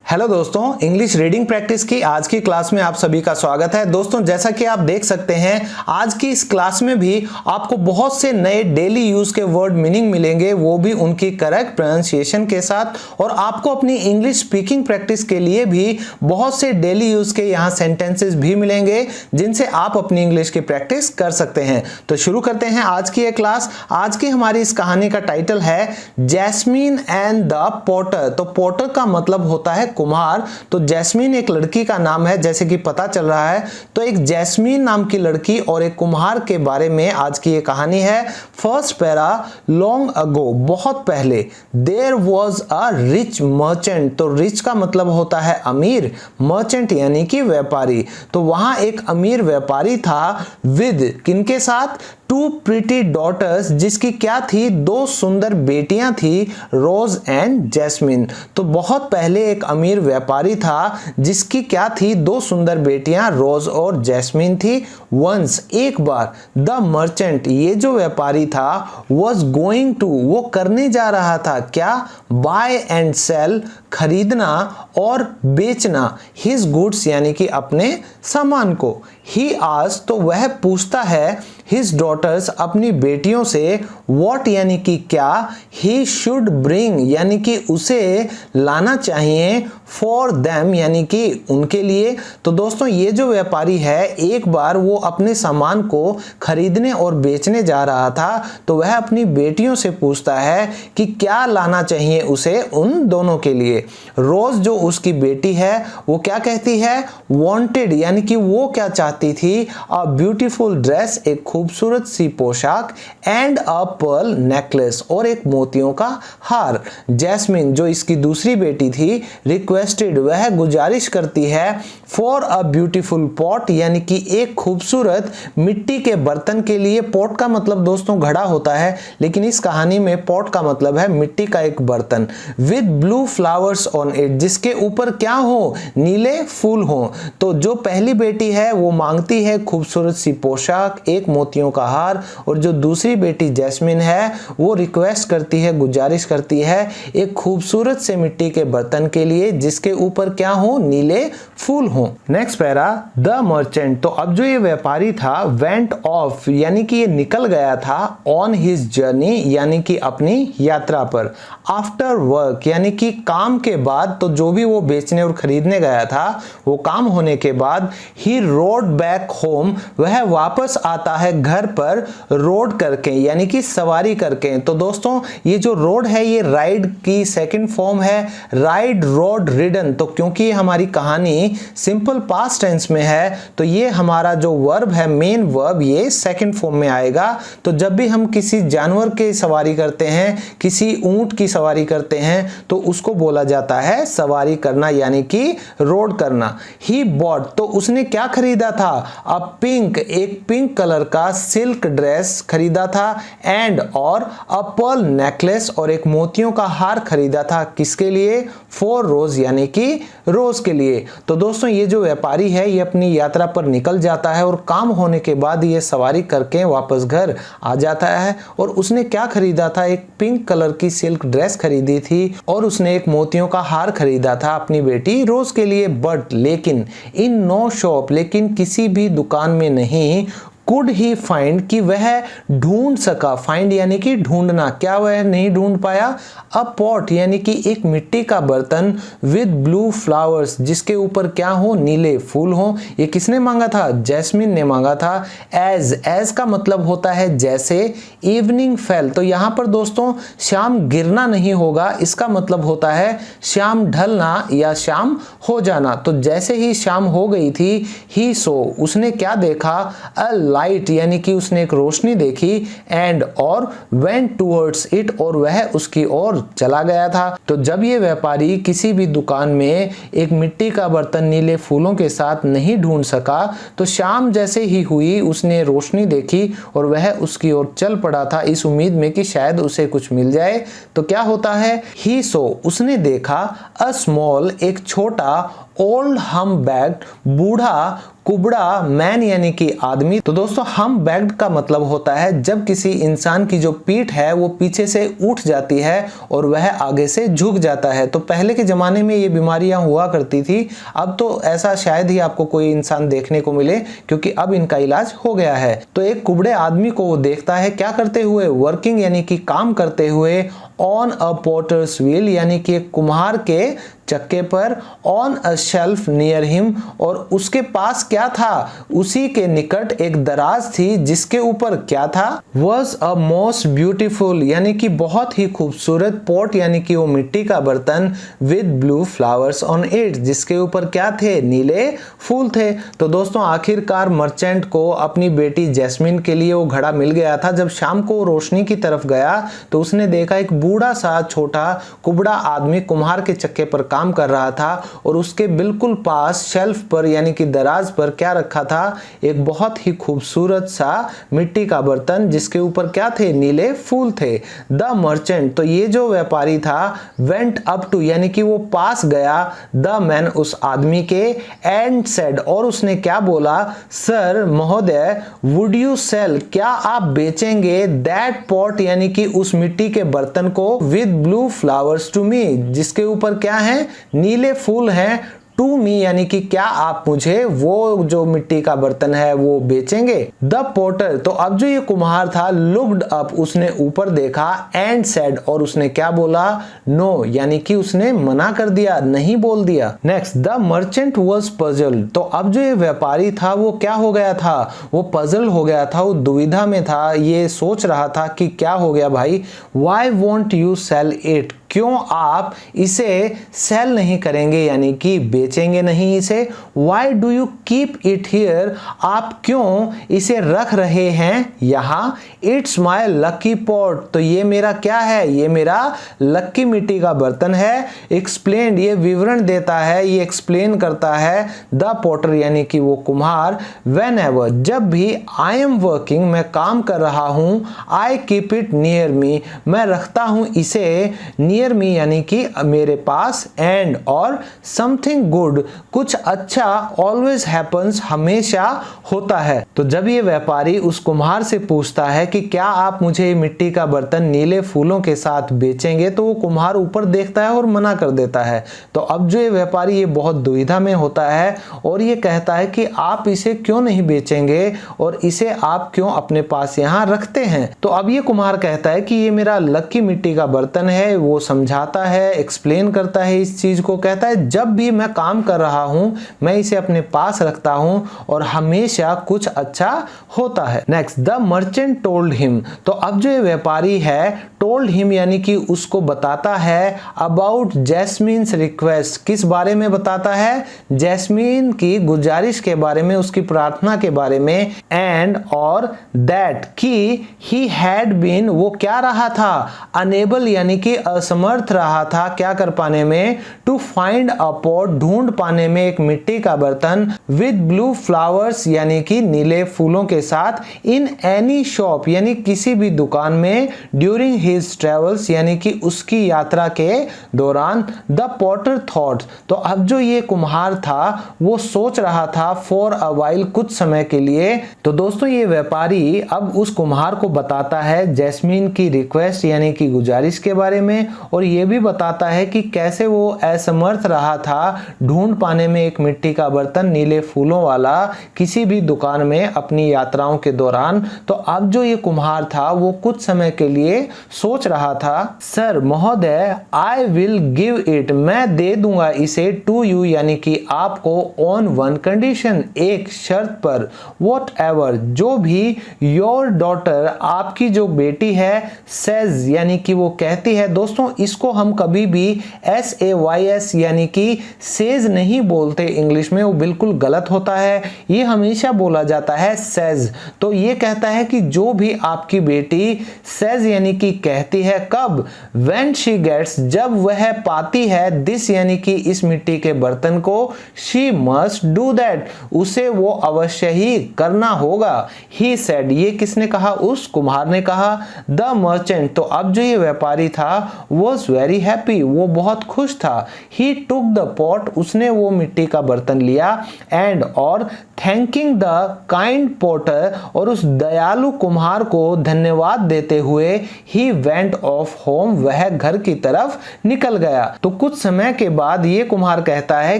Hello दोस्तों, English reading practice की आज की क्लास में आप सभी का स्वागत है। दोस्तों, जैसा कि आप देख सकते हैं आज की इस क्लास में भी आपको बहुत से नए डेली यूज के वर्ड मीनिंग मिलेंगे, वो भी उनकी करेक्ट प्रोनाउंसिएशन के साथ। और आपको अपनी इंग्लिश स्पीकिंग प्रैक्टिस के लिए भी बहुत से डेली यूज के यहाँ सेंटेंसेस भी मिलेंगे जिनसे आप अपनी इंग्लिश की प्रैक्टिस कर सकते हैं। तो शुरू करते हैं आज की ये क्लास। आज की हमारी इस कहानी का टाइटल है जैस्मीन एंड द पोर्टर। तो पोर्टर का मतलब होता है कुम्हार। तो जैस्मीन एक लड़की का नाम है, जैसे कि पता चल रहा है। तो एक जैस्मीन नाम की लड़की और एक कुम्हार के बारे में आज की ये कहानी है। फर्स्ट पैरा, लॉन्ग अगो, बहुत पहले, there was a rich merchant. तो रिच का मतलब होता है अमीर, मर्चेंट यानी कि व्यापारी। तो वहां एक अमीर व्यापारी था विद किनके साथ, टू प्रिटी डॉटर्स, जिसकी क्या थी, दो सुंदर बेटियां थी, रोज एंड जैस्मिन। तो बहुत पहले एक अमीर व्यापारी था जिसकी क्या थी, दो सुंदर बेटियां रोज और जैस्मिन थी। वंस, एक बार, द मर्चेंट, ये जो व्यापारी था, वॉज गोइंग टू, वो करने जा रहा था क्या, बाय एंड सेल, खरीदना और बेचना, हिज गुड्स यानी कि अपने सामान को। ही आस्क्ड, तो वह पूछता है, हिज डॉटर्स, अपनी बेटियों से, व्हाट यानी कि क्या, ही शुड ब्रिंग यानी कि उसे लाना चाहिए, फॉर देम यानी कि उनके लिए। तो दोस्तों, ये जो व्यापारी है, एक बार वो अपने सामान को खरीदने और बेचने जा रहा था, तो वह अपनी बेटियों से पूछता है कि क्या लाना चाहिए उसे उन दोनों के लिए। रोज जो उसकी बेटी है वो क्या कहती है, वांटेड यानी कि वो क्या चाहती थी, अ ब्यूटीफुल ड्रेस, एक खूबसूरत सी पोशाक, एंड अ पर्ल नेकलेस, और एक मोतियों का हार। जैस्मिन जो इसकी दूसरी बेटी थी, रिक्वेस्टेड, वह गुजारिश करती है, फॉर अ ब्यूटीफुल पॉट यानी कि एक खूबसूरत मिट्टी के बर्तन के लिए। पॉट का मतलब दोस्तों घड़ा होता है, लेकिन इस कहानी में पॉट का मतलब है मिट्टी का एक बर्तन। With blue flowers on it, जिसके ऊपर क्या हो, नीले फूल हो। तो जो पहली बेटी है वो मांगती है खूबसूरत सी पोशाक, एक मोतियों का हार, और जो दूसरी बेटी जैस्मिन है वो रिक्वेस्ट करती है, गुजारिश करती है, एक खूबसूरत से मिट्टी के बर्तन के लिए जिसके ऊपर क्या हो, नीले फूल हो। Next para, the merchant. तो अब जो ये व्यापारी था, वेंट ऑफ यानी कि ये निकल गया था, ऑन हिज जर्नी यानी कि अपनी यात्रा पर, आफ्टर वर्क यानी कि काम के बाद। तो जो भी वो बेचने और खरीदने गया था वो काम होने के बाद, ही रोड बैक होम, वह वापस आता है घर पर, रोड करके यानी कि सवारी करके। तो दोस्तों, ये जो रोड है ये राइड की सेकंड फॉर्म है, राइड, रोड, रिडन। तो क्योंकि हमारी कहानी सिंपल पास्ट टेंस में है, तो ये हमारा जो वर्ब है, मेन वर्ब, ये सेकंड फॉर्म में आएगा। तो जब भी हम किसी जानवर की सवारी करते हैं, किसी ऊंट की सवारी करते हैं, तो उसको बोला जाता है सवारी करना यानी कि रोड करना। ही बॉट, तो उसने क्या खरीदा था, अ पिंक, एक पिंक कलर का सिल्क ड्रेस खरीदा था, एंड और अ पर्ल नेकलेस, और एक मोतियों का हार खरीदा था, किसके लिए, फॉर रोज यानी कि रोज के लिए। तो दोस्तों, ये जो व्यापारी है ये अपनी यात्रा पर निकल जाता है और काम होने के बाद ये सवारी करके वापस घर आ जाता है। और उसने क्या खरीदा था, एक पिंक कलर की सिल्क ड्रेस खरीदी थी, और उसने एक मोतियों का हार खरीदा था अपनी बेटी रोज के लिए। बट लेकिन, इन नो शॉप, लेकिन किसी भी दुकान में नहीं, कुड ही फाइंड, कि वह ढूंढ सका, फाइंड यानी कि ढूंढना, क्या वह नहीं ढूंढ पाया, अ पॉट यानी कि एक मिट्टी का बर्तन, विद ब्लू फ्लावर्स, जिसके ऊपर क्या हो, नीले फूल हो। ये किसने मांगा था, जैस्मिन ने मांगा था। एज का मतलब होता है जैसे, इवनिंग फेल, तो यहां पर दोस्तों शाम गिरना नहीं होगा, इसका मतलब होता है शाम ढलना या शाम हो जाना। तो जैसे ही शाम हो गई थी, ही सो, उसने क्या देखा, अ लाइट यानी कि उसने एक रोशनी देखी, एंड और वेंट टूवर्ड्स इट, और वह उसकी ओर चला गया था। तो जब ये व्यापारी किसी भी दुकान में एक मिट्टी का बर्तन नीले फूलों के साथ नहीं ढूंढ सका, तो शाम जैसे ही हुई उसने रोशनी देखी और वह उसकी ओर चल पड़ा था, इस उम्मीद में कि शायद उसे कुछ मिल जाए। तो क्या होता है, ही सो, उसने देखा, अ स्मॉल, एक छोटा, ओल्ड हम बैग्ड, बूढ़ा कुबड़ा मैन यानी कि आदमी। तो दोस्तों हम बैक्ड का मतलब होता है जब किसी इंसान की जो पीठ है वो पीछे से उठ जाती है और वह आगे से झुक जाता है। तो पहले के जमाने में ये बीमारियां हुआ करती थी, अब तो ऐसा शायद ही आपको कोई इंसान देखने को मिले क्योंकि अब इनका इलाज हो गया है। तो एक कुबड़े आदमी को वो देखता है क्या करते हुए, वर्किंग यानी कि काम करते हुए ऑन अ पॉटर्स व्हील यानी कि एक कुम्हार के चक्के पर, on a shelf near him, और उसके पास क्या था, उसी के निकट एक दराज थी जिसके ऊपर क्या था, वॉज अ मोस्ट ब्यूटीफुल यानी कि बहुत ही खूबसूरत पॉट यानी कि वो मिट्टी का बर्तन with blue flowers on it, जिसके ऊपर क्या थे, नीले फूल थे। तो दोस्तों आखिरकार मर्चेंट को अपनी बेटी जैस्मिन के लिए वो घड़ा मिल गया था। जब शाम को रोशनी की तरफ गया तो उसने देखा एक बूढ़ा सा छोटा कुबड़ा आदमी कुम्हार के चक्के पर काम कर रहा था और उसके बिल्कुल पास शेल्फ पर यानी कि दराज पर क्या रखा था, एक बहुत ही खूबसूरत सा मिट्टी का बर्तन जिसके ऊपर क्या थे, नीले फूल थे। द मर्चेंट, तो ये जो व्यापारी था, वेंट अप टू यानी कि वो पास गया द मैन उस आदमी के, एंड सेड, और उसने क्या बोला, सर महोदय, वुड यू सेल, क्या आप बेचेंगे, दैट पॉट यानी कि उस मिट्टी के बर्तन को, with blue flowers to me, जिसके ऊपर क्या है, नीले फूल हैं, टू मी यानी कि क्या आप मुझे वो जो मिट्टी का बर्तन है वो बेचेंगे। द पोर्टर, तो अब जो ये कुम्हार था, लुक्ड अप, उसने ऊपर देखा, एंड सेड, और उसने क्या बोला, नो यानी कि उसने मना कर दिया, नहीं बोल दिया। Next, the merchant was puzzled, तो अब जो ये व्यापारी था वो क्या हो गया था, वो पजल हो गया था, वो दुविधा में था, ये सोच रहा था कि क्या हो गया भाई, why won't you sell it, क्यों आप इसे सेल नहीं करेंगे यानी कि बेचेंगे नहीं इसे, why do you keep it here, आप क्यों इसे रख रहे हैं यहाँ, इट्स माई लकी पॉट, तो ये मेरा क्या है, ये मेरा लकी मिट्टी का बर्तन है। एक्सप्लेन, ये विवरण देता है, ये एक्सप्लेन करता है द पॉटर यानी कि वो कुम्हार, वेन एवर, जब भी, आई एम वर्किंग, मैं काम कर रहा हूँ, I keep it near me, मैं रखता हूँ इसे नियर मी यानी कि मेरे पास, एंड, और समथिंग गुड, कुछ अच्छा, ऑलवेज हैपन्स, हमेशा होता है। तो जब ये व्यापारी उस कुम्हार से पूछता है कि क्या आप मुझे मिट्टी का बर्तन नीले फूलों के साथ बेचेंगे, तो वो कुम्हार ऊपर देखता है और मना कर देता है। तो अब जो ये व्यापारी ये बहुत दुविधा में होता है और ये कहता है कि आप इसे क्यों नहीं बेचेंगे और इसे आप क्यों अपने पास यहाँ रखते हैं। तो अब ये कुम्हार कहता है कि ये मेरा लकी मिट्टी का बर्तन है, वो समझाता है, एक्सप्लेन करता है इस चीज को, कहता है जब भी मैं काम कर रहा हूं मैं इसे अपने पास रखता हूं और हमेशा कुछ अच्छा होता है। Next, the merchant told him, तो अब जो ये व्यापारी है, टोल्ड हिम यानी कि उसको बताता है अबाउट जैस्मीन्स रिक्वेस्ट, किस बारे में बताता है, जैस्मीन की गुजारिश के बारे में, उसकी प्रार्थना के बारे में, एंड, और दैट, कि ही हैड बीन, वो क्या रहा था, अनेबल यानी कि असमर्थ रहा था क्या कर पाने में, टू फाइंड अ पॉट, ढूंढ पाने में एक मिट्टी का बर्तन, विद ब्लू फ्लावर्स यानी कि नीले फूलों के साथ, इन एनी शॉप यानी किसी भी दुकान में, ड्यूरिंग हिज ट्रेवल्स यानी कि उसकी यात्रा के दौरान, द पॉटर थॉट, तो अब जो ये कुम्हार था वो सोच रहा था, फॉर अ वाइल, कुछ समय के लिए। तो दोस्तों ये व्यापारी अब उस कुम्हार को बताता है जैस्मीन की रिक्वेस्ट यानी कि गुजारिश के बारे में, और ये भी बताता है कि कैसे वो असमर्थ रहा था ढूंढ पाने में एक मिट्टी का बर्तन नीले फूलों वाला किसी भी दुकान में अपनी यात्राओं के दौरान। तो अब जो ये कुम्हार था वो कुछ समय के लिए सोच रहा था, सर महोदय, आई विल गिव इट, मैं दे दूंगा इसे, टू यू यानी कि आपको, ऑन वन कंडीशन, एक शर्त पर, वॉट एवर, जो भी, योर डॉटर, आपकी जो बेटी है, सेज यानी कि वो कहती है। दोस्तों इसको हम कभी भी SAYS यानी कि सेज नहीं बोलते इंग्लिश में, वो बिल्कुल गलत होता है, ये हमेशा बोला जाता है सेज। तो ये कहता है कि जो भी आपकी बेटी सेज यानी कि कहती है, कब, when she gets, जब वह पाती है, दिस यानी कि इस मिट्टी के बर्तन को, she must do that, उसे वो अवश्य ही करना होगा। he said, ये किसने कहा, उस कुम्हार ने कहा। the merchant, तो अब जो ये व्यापारी था वॉज वेरी हैप्पी, वो बहुत खुश था। ही टुक द पॉट, उसने वो मिट्टी का बर्तन लिया। एंड और थैंकिंग द काइंड पॉटर, और उस दयालु कुम्हार को धन्यवाद देते हुए ही वेंट ऑफ होम, वह घर की तरफ निकल गया। तो कुछ समय के बाद ये कुम्हार कहता है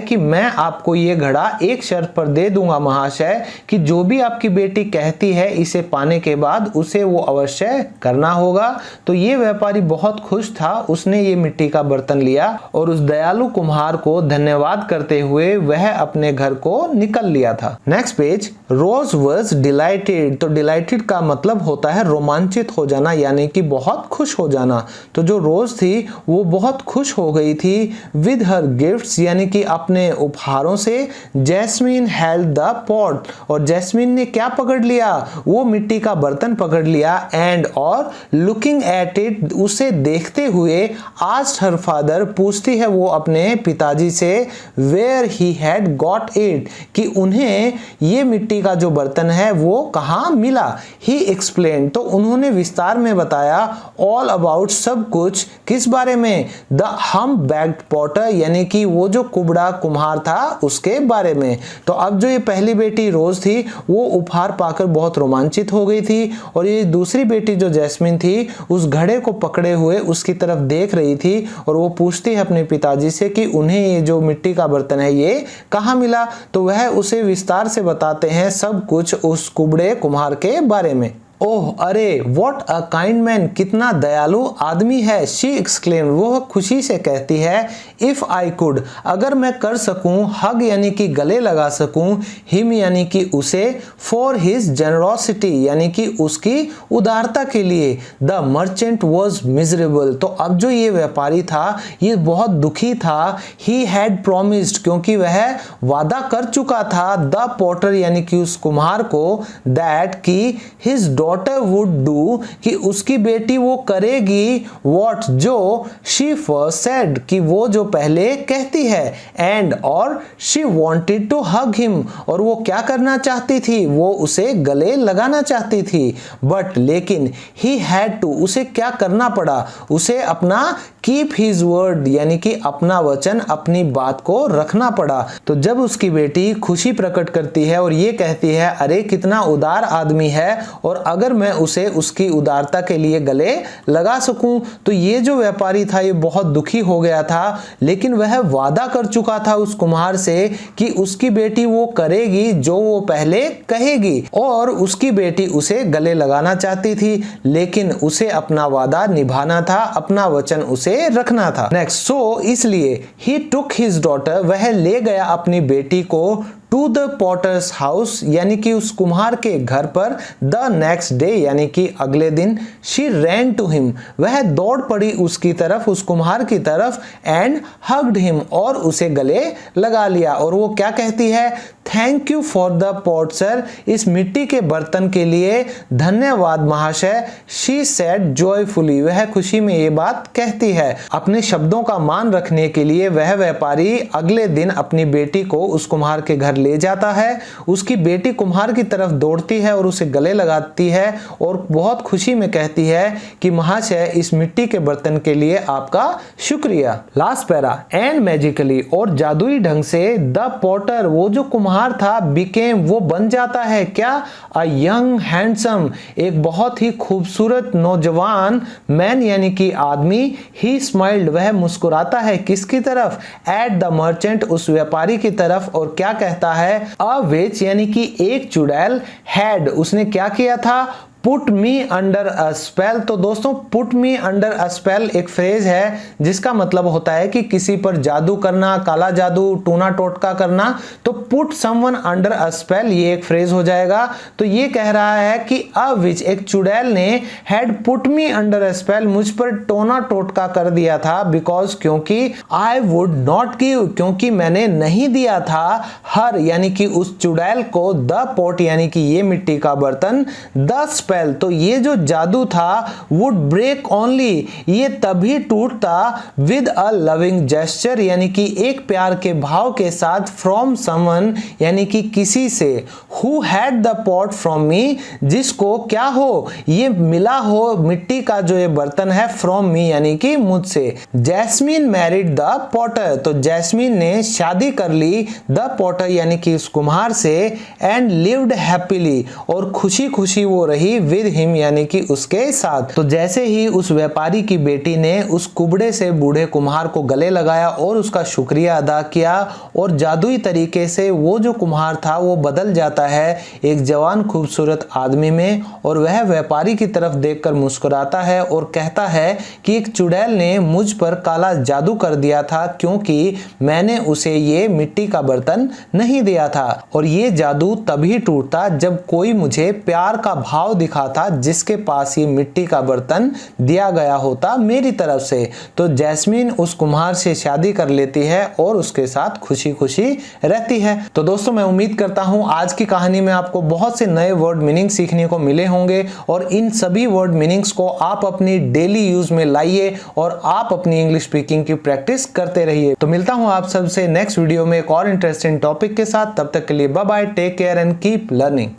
कि मैं आपको ये घड़ा एक शर्त पर दे दूंगा महाशय, कि जो भी आपकी बेटी कहती है इसे पाने के बाद उसे वो अवश्य करना होगा। तो ये व्यापारी बहुत खुश था, उसने ये मिट्टी का बर्तन लिया और उस दयालु कुम्हार को धन्यवाद करते हुए वह अपने घर को निकल लिया था। Next page, Rose was delighted. तो डिलाइटेड का मतलब होता है रोमांचित हो जाना, यानी कि बहुत खुश हो जाना। तो जो रोज थी वो बहुत खुश हो गई थी विद हर गिफ्ट्स, यानी कि अपने उपहारों से। जैस्मीन हेल्ड द पॉट, और जैस्मीन ने क्या पकड़ लिया, वो मिट्टी का बर्तन पकड़ लिया। एंड और लुकिंग एट इट, उसे देखते हुए आस्क्ड हर फादर, पूछती है वो अपने पिताजी से, where he had got it, कि उन्हें ये मिट्टी का जो बर्तन है वो कहाँ मिला। ही एक्सप्लेन, तो उन्होंने विस्तार में बताया, ऑल अबाउट, सब कुछ, किस बारे में, द हम बैग्ड पॉटर, यानी कि वो जो कुबड़ा कुम्हार था उसके बारे में। तो अब जो ये पहली बेटी रोज थी वो उपहार पाकर बहुत रोमांचित हो गई थी, और ये दूसरी बेटी जो जैस्मिन थी उस घड़े को पकड़े हुए उसकी तरफ देख रही थी, और वो पूछती है अपने पिताजी से कि उन्हें ये जो मिट्टी का बर्तन है ये कहाँ मिला। तो वह उसे विस्तार से बताते हैं सब कुछ उस कुबड़े कुम्हार के बारे में। ओह अरे, व्हाट अ काइंड मैन, कितना दयालु आदमी है। शी एक्सक्लेम, वो खुशी से कहती है, इफ आई कुड, अगर मैं कर सकूं, हग यानी कि गले लगा सकूं, हिम यानी कि उसे, फॉर हिज जेनरोसिटी यानी कि उसकी उदारता के लिए। द मर्चेंट वॉज मिजरेबल, तो अब जो ये व्यापारी था ये बहुत दुखी था। ही हैड प्रोमिस्ड, क्योंकि वह वादा कर चुका था, द पॉटर यानी कि उस कुम्हार को, दैट की हिज डॉटर वुड डू, कि उसकी बेटी वो करेगी, व्हाट, जो शी फर्स्ट सेड, कि वो जो पहले कहती है। एंड और she wanted to hug him, और वो क्या करना चाहती थी, वो उसे गले लगाना चाहती थी। बट लेकिन ही हैड टू, उसे क्या करना पड़ा, उसे अपना कीप हिज वर्ड यानी कि अपना वचन, अपनी बात को रखना पड़ा। तो जब उसकी बेटी खुशी प्रकट करती है और ये कहती है, अरे कितना उदार आदमी है, और अगर मैं उसे उसकी उदारता के लिए गले लगा सकूं, तो ये जो व्यापारी था ये बहुत दुखी हो गया था, लेकिन वह वादा कर चुका था उस कुम्हार से कि उसकी बेटी वो करेगी जो वो पहले कहेगी, और उसकी बेटी उसे गले लगाना चाहती थी, लेकिन उसे अपना वादा निभाना था, अपना वचन उसे रखना था। नेक्स्ट, सो इसलिए ही टुक हिज डॉटर, वह ले गया अपनी बेटी को, टू द पॉटर्स हाउस यानी कि उस कुम्हार के घर पर, द नेक्स्ट डे यानी कि अगले दिन, शी रैन टू हिम, वह दौड़ पड़ी उसकी तरफ, उस कुम्हार की तरफ, एंड हग्ड हिम, और उसे गले लगा लिया। और वो क्या कहती है, thank you for the pot sir, इस मिट्टी के बर्तन के लिए धन्यवाद महाशय। शी सेड जॉयफुली, वह खुशी में ये बात कहती है। अपने शब्दों का मान रखने के लिए वह व्यापारी अगले दिन अपनी बेटी को उस कुम्हार के घर ले जाता है। उसकी बेटी कुम्हार की तरफ दौड़ती है और उसे गले लगाती है, और बहुत खुशी में कहती है कि महाशय इस मिट्टी के बर्तन के लिए आपका शुक्रिया। लास्ट पैरा, एंड मैजिकली, और जादुई ढंग से, द पॉटर, वो जो कुम्हार था, बिकेम, वो बन जाता है क्या, अ यंग हैंडसम, एक बहुत ही खूबसूरत नौजवान, मैन यानी कि आदमी। ही स्माइल्ड, वह मुस्कुराता है किसकी तरफ, एट द मर्चेंट, उस व्यापारी की तरफ, और क्या कहता है, अ विच यानी कि एक चुड़ैल, हैड, उसने क्या किया था, put me under a spell. तो दोस्तों, put me under a spell एक फ्रेज है जिसका मतलब होता है कि किसी पर जादू करना, काला जादू, टूना टोटका करना। तो put someone under a spell ये एक फ्रेज हो जाएगा। तो ये कह रहा है कि अ विच, एक चुड़ैल ने, had put me under a spell, मुझ पर टोना टोटका कर दिया था, बिकॉज, क्योंकि, आई वुड नॉट गिव, क्योंकि मैंने नहीं दिया था, हर यानी कि उस चुड़ैल को, द पॉट यानी कि ये मिट्टी का बर्तन, द स्पेल, तो ये जो जादू था वुड ब्रेक ओनली, ये तभी टूटता विद अ लविंग जेस्चर, यानी कि एक प्यार के भाव के साथ, फ्रॉम समवन यानी कि किसी से, who had the pot from me, जिसको क्या हो, ये मिला हो मिट्टी का जो ये बर्तन है, फ्रॉम मी यानी कि मुझसे। जैस्मीन मैरिड द पॉटर, तो जैस्मीन ने शादी कर ली द पॉटर यानी कि उस कुम्हार से, एंड लिव्ड हैप्पीली, और खुशी खुशी वो रही, विद हिम यानी कि उसके साथ। तो जैसे ही उस व्यापारी की बेटी ने उस कुबड़े से बूढ़े कुम्हार को गले लगाया और उसका शुक्रिया अदा किया, और जादुई तरीके से वो जो कुम्हार था वो बदल जाता है एक जवान खूबसूरत आदमी में, और वह व्यापारी की तरफ देखकर मुस्कुराता है और कहता है कि एक चुड़ैल ने मुझ पर काला जादू कर दिया था, क्योंकि मैंने उसे ये मिट्टी का बर्तन नहीं दिया था, और ये जादू तभी टूटता जब कोई मुझे प्यार का भाव दिखाता जिसके पास ये मिट्टी का बर्तन दिया गया होता मेरी तरफ से। तो जैस्मीन उस कुम्हार से शादी कर लेती है और उसके साथ खुशी खुशी रहती है। तो दोस्तों मैं उम्मीद करता हूं आज की कहानी में आपको बहुत से नए वर्ड मीनिंग सीखने को मिले होंगे, और इन सभी वर्ड मीनिंग्स को आप अपनी डेली यूज में लाइए और आप अपनी इंग्लिश स्पीकिंग की प्रैक्टिस करते रहिए। तो मिलता हूं आप सबसे नेक्स्ट वीडियो में एक और इंटरेस्टिंग टॉपिक के साथ। तब तक के लिए bye bye, take care and keep learning.